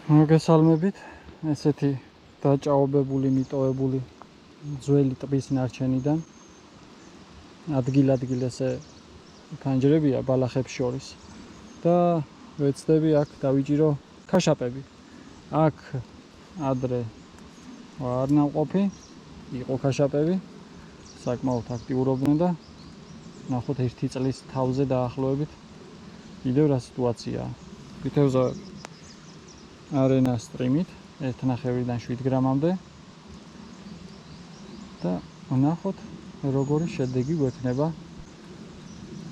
მოგესალმებით, ესეთი დაჭაობებული, მიტოვებული ძველი ტბის ნარჩენიდან. ადგილ-ადგილ ესე ფანჯრებია ბალახებს შორის და ვეცდები აქ დავიჭირო ქაშაპები. აქ ადრე არ ნამყოფი, იყო ქაშაპები, საკმაოდ აქტიურობდნენ და ნახოთ 1 წლის თავზე დაახლოებით კიდევ რა სიტუაციაა. ვითევზავებ არენა სტრიმით 1.5-დან 7 გრამამდე და ნახოთ როგორი შედეგი გვექნება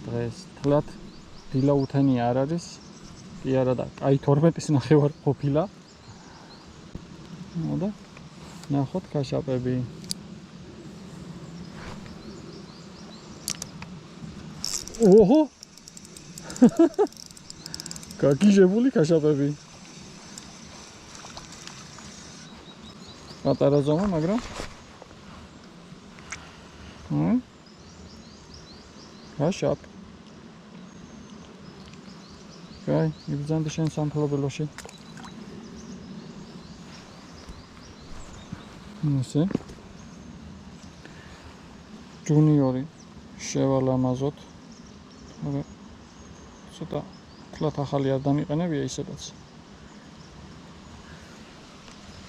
დღეს. თლად დილა უთენი არ არის, კი არა და კაი 12.5 ყოფილა. და ნახოთ ქაშაპები. ოჰო! გაგიჟებული ქაშაპები. პატარა ზომა, მაგრამ ქაშაპი. კაი, იბრძანდი შენ სამფლობელოში. ესე ჯუნიორი შევალამაზოთ. ცოტა თლათ ახალი არ დამიყენებია ისედაც.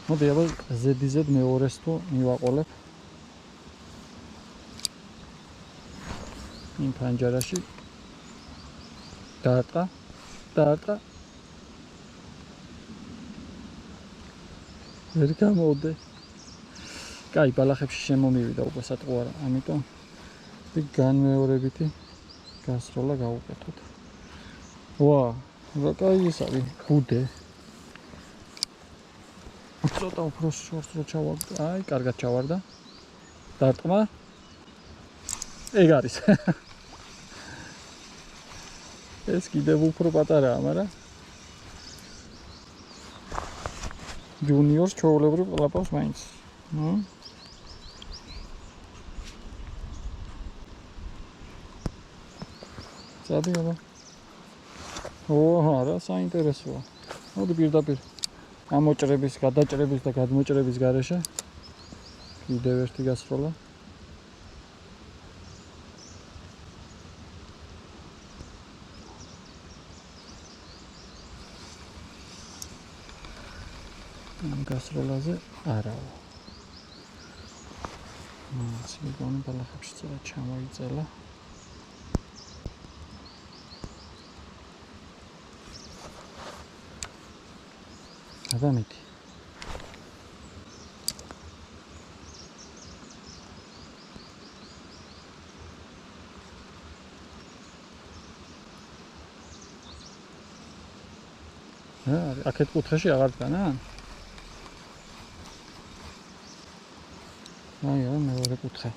მოდი აბა ზედიზედ მეორეს თუ მივაყოლებ იმ ფანჯარაში. დაარტყა ვერ გამოვდე. კაი, ბალახებში შემომივიდა უკვე სატყუ არა, ამიტომ განმეორებითი გასროლა გავუკეთოთ. ვა, რა კაი ეს არის, ბუდე. ცოტა უფრო შორს რო ჩავარდა, აი, კარგად ჩავარდა. დარტყმა. ეგ არის. ეს კიდევ უფრო პატარაა, მაგრამ ჯუნიორს ჩვეულებრივ ყლაპავს მაინც. წადი აბა. ოჰ, რა საინტერესოა. მოდი პირდაპირ ამოჭრების, გადაჭრების და გადმოჭრების გარეშე კიდევ ერთი გასროლა. ამ გასროლაზე არაო. სიგონი ბალახებში ცოტა ჩამოიწელა. ადამეთი. აქეთ კუთხეში აღარ დგანა? აი, მეორე კუთხე.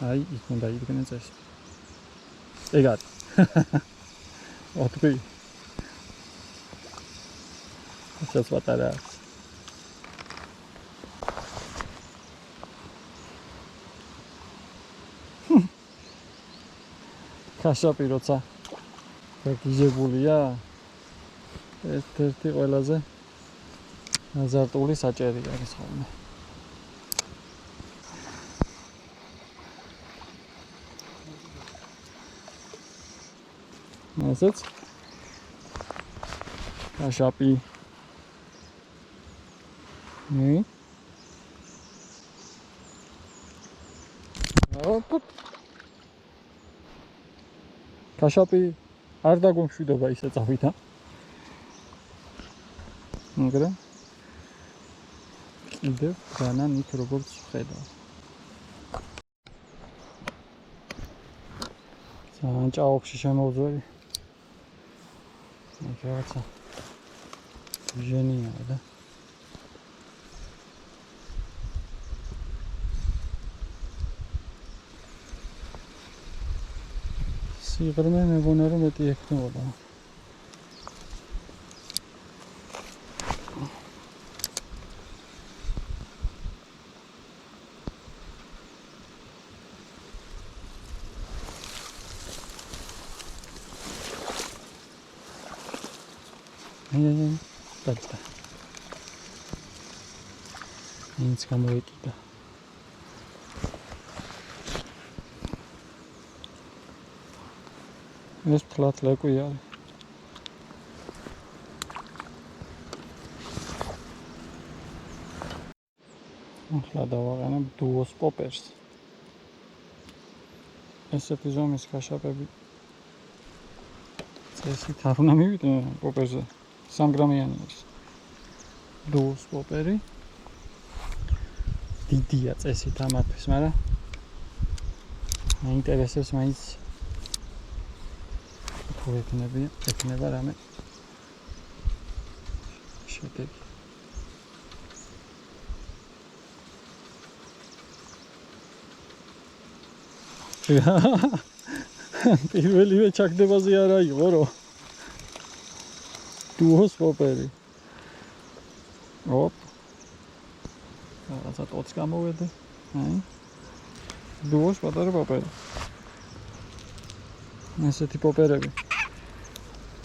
აი, იქ უნდა იდგნენ წესი. ეგ არის. ოთხი. ეს პატარა. ქაშაპი როცა გაგიჟებულია, ერთ-ერთი ყველაზე აზარტული საჭერი არის ხოლმე. ასეც ქაშაპი. ქაშაპი არ დაგომშვიდობა ისე წავითა. მაგრამ კიდევ განან იქ როგორც ხედავ. სანჭაობში შემოვძველი. იქ რაღაცა ჟენია და სიღრმე მეგონა რომ მეტი ექნებოდა. დაჭდა. ინც გამოიკიდა. ეს ფლატ ლეკვი არის. ახლა დავაყენებ დუოს პოპერს. ესეთი ზომის ქაშაპები წესით არ უნდა მივიდნენ პოპერზე 3 გრამიანი არის დუოს პოპერი დიდია წესით ამათვის, მაგრამ მაინტერესებს მაინც თუ ექნება რამე შედეგი. პირველივე ჩაგდებაზე არა იყო რო დუოს პოპერი. ოპ. რაღაცა ტოც გამოვედი. დუოს პატარა პოპერი. ესეთი პოპერები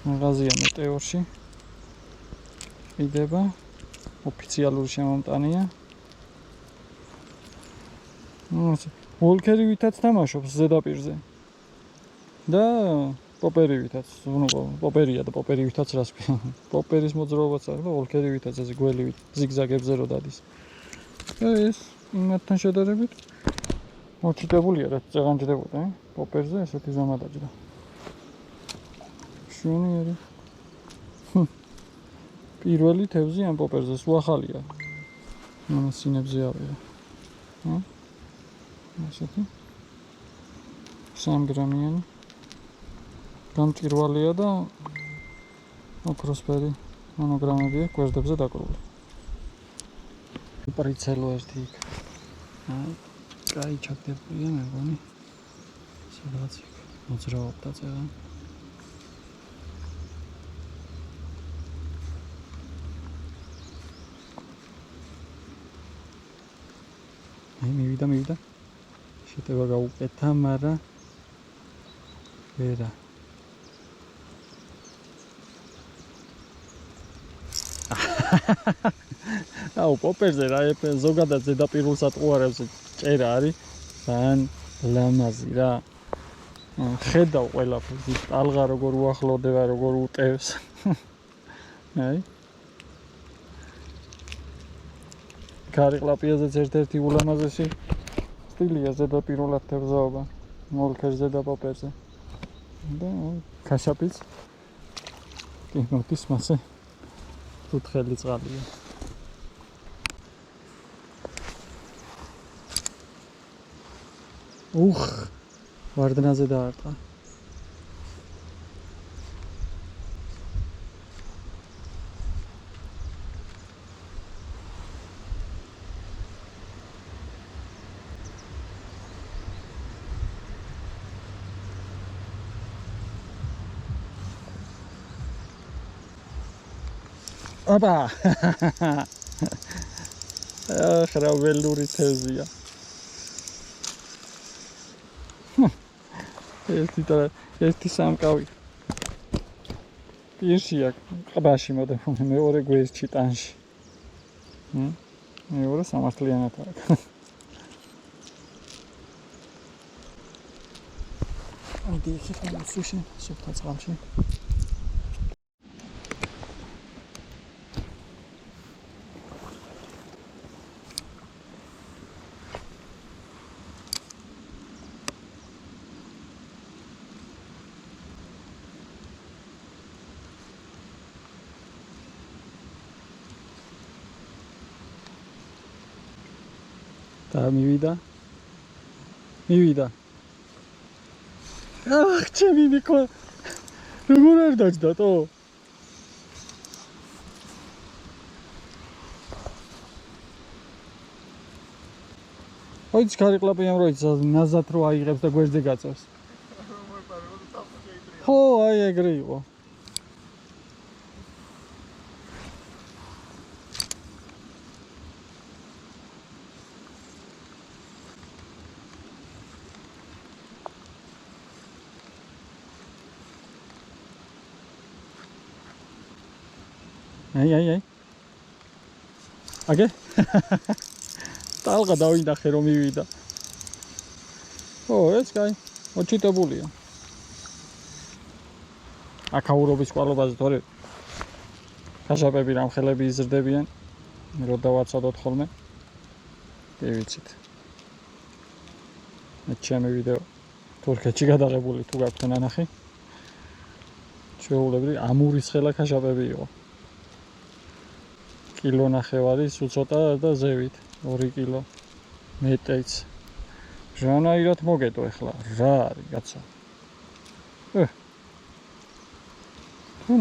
მაღაზია მეტეორში იდება ოფიციალური შემომტანია. ვოლკერივითაც თამაშობს ზედაპირზე და პოპერივითაც, პოპერია და პოპერივითაც რას ქვია. პოპერის მოძრაობაც არის და ვოლკერივითაც ეს გველივით ზიგზაგებზე რო დადის. ეს იმათთან შედარებით მოჩიტებულია, რაც წეღანჯდებოდა, პოპერზე ესეთი ზომა დაჯდა. შუნიერი. პირველი თევზი ამ პოპერზე სულ ახალია. სინებზე ავიღე. ასეთი 3 გრამიანი გამჭირვალეა და ოქროსფერი მონოგრამებია გვერდებზე დაკრული. პრიცელო ერთი იქ. კაი ჩაგდებულია მეგონი. სადღაც იქ მოძრაობდა წეღან. მივიდა. შეტევა გაუკეთა, მაგრამ ვერა. აუ პოპერზე რა ზოგადად ზედაპირულ სატყუარებზე წერა არის ძალიან ლამაზი რა. ხედავ ყველაფერს, ტალღა როგორ უახლოვდება, როგორ უტევს. აი. ქარიყლაპიაზეც ერთ-ერთი ულამაზესი სტილია ზედაპირულად თევზაობა. ვოლკერზე და პოპერზე. და ქაშაპიც კი მოდის მასე ფუთხელი წყალია. ვარდნაზე დაარტყა. აბა ახლა ველური თევზია. ერთი სამკავი პირშია ყბაში მოდებული, მეორე გვერდში ტანში. მეორე სამართლიანად აქვს. აიდი ხიფა სუში სუფთა წყალში. და მივიდა. ჩემი ნიკო როგორ არ დაჭდა თო? ოიც ქარიყლაპი ამ როიც ნაზად რო აიღებს და გვერდზე გაწევს. ხო, აი ეგრე იყო. აი. აგე? ტალღა დავინახე რომ მივიდა. ეს კაი, მოჩიტებულია. აკაურობის კვალობაზე თორე ხაშაპები რამხელები იზრდებიან. რო დავაცადოთ ხოლმე. კი ვიცით. ჩემი ვიდეო თურქეთში გადაღებული თუ გაქვთ ნანახი. ჩვეულებრივ ამურის ხელა ხაშაპები იყო. კილო ნახევარი სულ ცოტა და ზევით 2 კილო მეტეც. ჟანაირად მოგედო ახლა რა არის კაცო.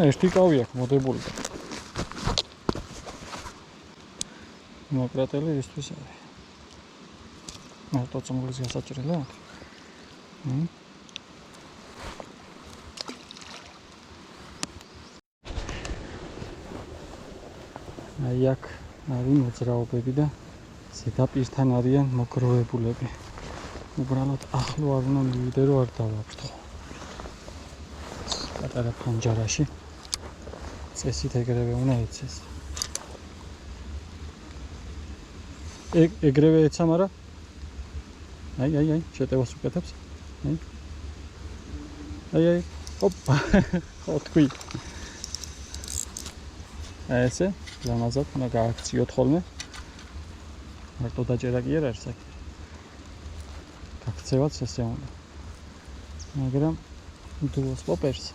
ერთი კავი აქვს მოდებული. მოკრატელი ისთვის არის. მარტო წამოლის გასაჭრელა. აი აქ არის მოძრაობები და ზედაპირთან არიან მოგროვებულები. უბრალოდ ახლო არ უნდა მივიდე რომ არ დავაფრთხო. პატარა ფანჯარაში წესით ეგრევე უნდა ეცეს. ეგრევე ეცა, მაგრამ აი, შეტევას უკეთებს. აი, ოპა, ხო თქვი. ესე, ლამაზად უნდა გააქციოთ ხოლმე. მარტო დაჭერა კი არ არის აქ. გაქცევაც ესე უნდა. მაგრამ დუოს პოპერს.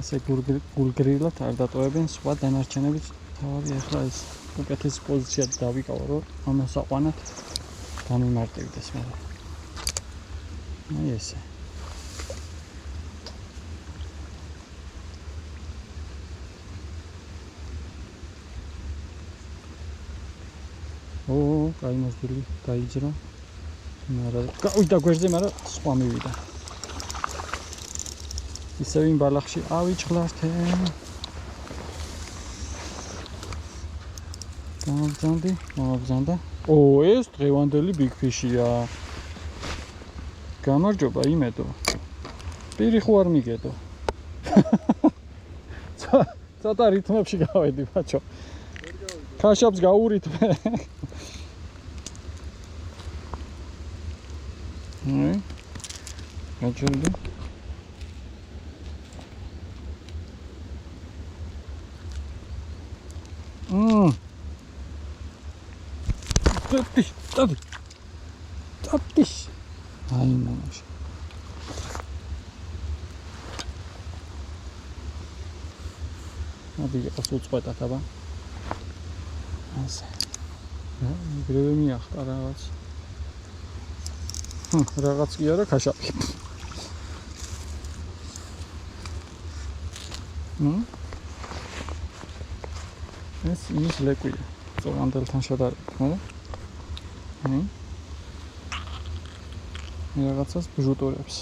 ესე გულგრილად არ დატოვებენ სხვა დანარჩენებიც. თავი ახლა ეს უკეთესი პოზიცია დავიკავა რომ ამას აყვანათ დამიმარტივდეს მაგრამ. აი ესე. კაი მოსდილი გაიძრა. გავიდა გვერდზე, მაგრამ სხვა მივიდა. ისევ იმ ბალახში ავიჭხლართე. გამოგზანდა. ეს დღევანდელი ბიგფიშია. გამარჯობა იმედო. პირი ხო არ მიგედო. ცოტა რითმებში გავედი, ბაჭო. ხაშაპს გაურითმე. გაჩერდი. Taptiş. Ay maş. Hadi asıl çıpata taban. Neyse. Grevimi yaktı arağaç. Arağaç ki yara kaşap. ეს ის ლეკვია. წოვანდელთან შედარებით, მაგრამ რაღაცას ბჟუტურებს.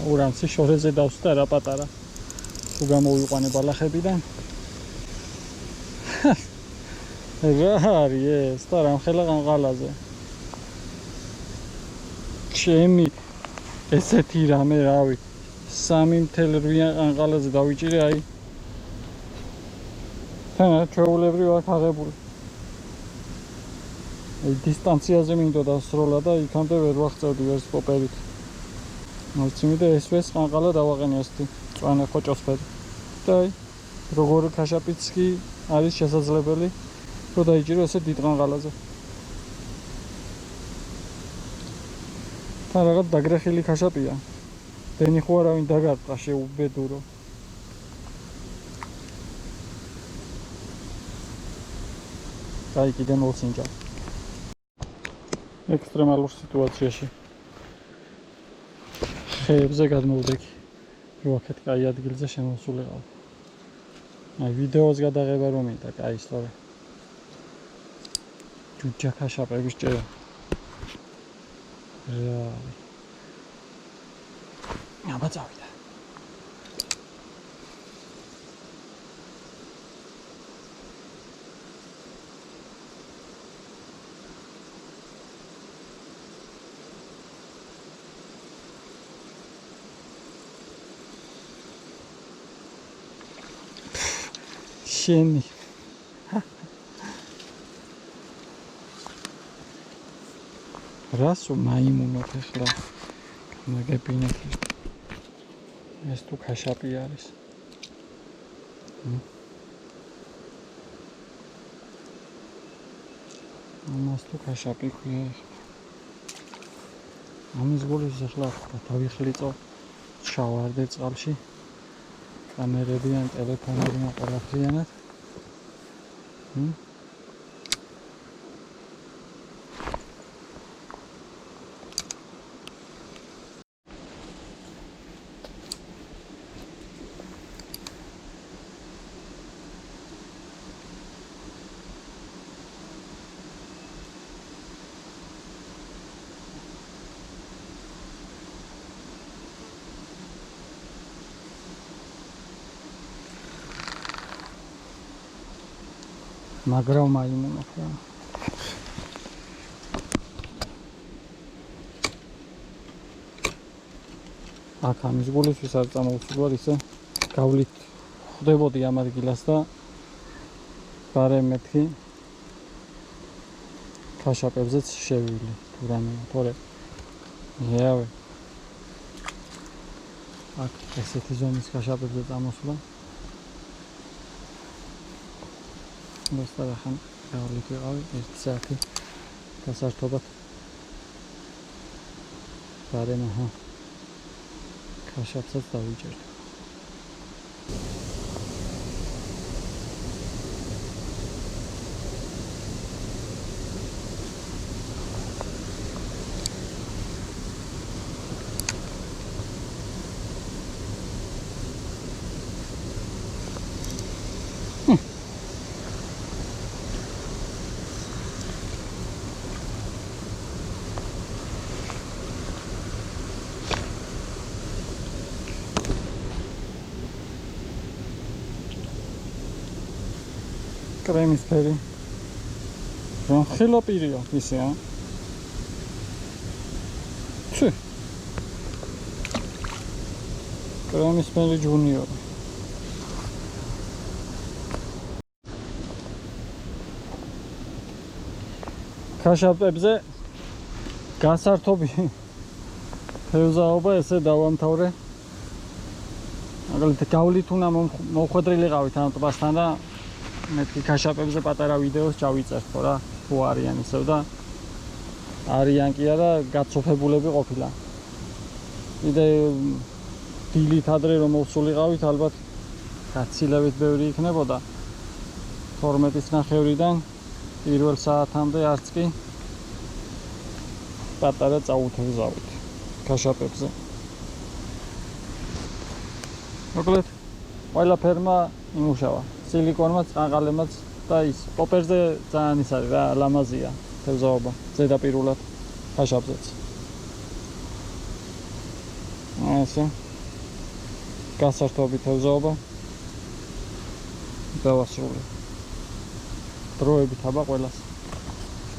ურანცი შორეზე დავსვდა რა პატარა. თუ გამოვიყვანე ბალახებიდან. რა არის ეს? და რამხელა ყანყალაზე. ჩემი ესეთი რამე რავი. 3.8 ყანყალაზე დავიჭირე აი. თანა ჩვეულებრივ აქ აღებული. აი დისტანციაზე მინდოდა სროლა და იქამდე ვერ ვახწევდი ვერც პოპერით. მოციმი და ეს ყანყალა დავაყენე ასეთი წვანა ხოჭოსფერი. და აი როგორი ხაშაპიც კი არის შესაძლებელი რომ დაიჭირო ესე დიდ ყანყალაზე. თან რაღაც დაგრეხილი ხაშაპია. დენი ხო არავინ დაგარტყა შეუბედურო. აი კიდე მოსინჯა. ექსტრემალურ სიტუაციაში. ხეებზე გადმოვდექი. როაქეთ კაი ადგილზე შემოსულიყავ. აი ვიდეოს გადაღება რომ მინდა, კაი სწორი. ჯუჯა ხაშაპების ჭერა. რა. აბა წავიდა. შენი რასო მაიმუნოთ ახლა მაგებინეთ ეს თუ ქაშაპი არის ამას თუ ქაშაპი ქვია ამის გულის ახლა დავიხლიწო შავარდე წყალში კამერები ან ტელეფონები მოყოლაფრიანად მაგრამ მაიმუნა ხა აქ ამის გულისთვის არ წამოვსულვარ ისე გავლით ხვდებოდი ამ ადგილას და ბარემ მეთქი ქაშაპებზეც შევილი თუ რამე თორე იავე აქ ესეთი ზომის ქაშაპებზე წამოსვლა მოსტარახან გავლით ვიყავი 1 საათი გასართობად ბარემ აჰა ქაშაპსაც დავიჭერდი კრემის ფერი რომ ხელაპირია ისე ჩი კრემის ფერი ჯუნიორი ქაშაპებზე გასართობი თევზაობა ესე დავამთავრე მაგალითად გავლით უნდა მოხვედრილიყავით ამ ტბასთან და მეთქი ქაშაპებზე პატარა ვიდეოს ჩავიწერთ ხო რა თუ არიან ისევ და არიან კი არა გაცოფებულები ყოფილა კიდე დილით ადრე რომ მოვსულიყავით ალბათ გაცილებით ბევრი იქნებოდა 12-ის ნახევრიდან პირველ საათამდე არც კი პატარა წაუთევზავით ქაშაპებზე მოკლედ ყველა ფერმა იმუშავა სილიკონმაც, წანყალემაც და ის პოპერზე ძალიან ის არის რა ლამაზია თევზაობა ზედაპირულად ქაშაპზეც ასე გასართობი თევზაობა დავასრულე დროებით აბა ყველას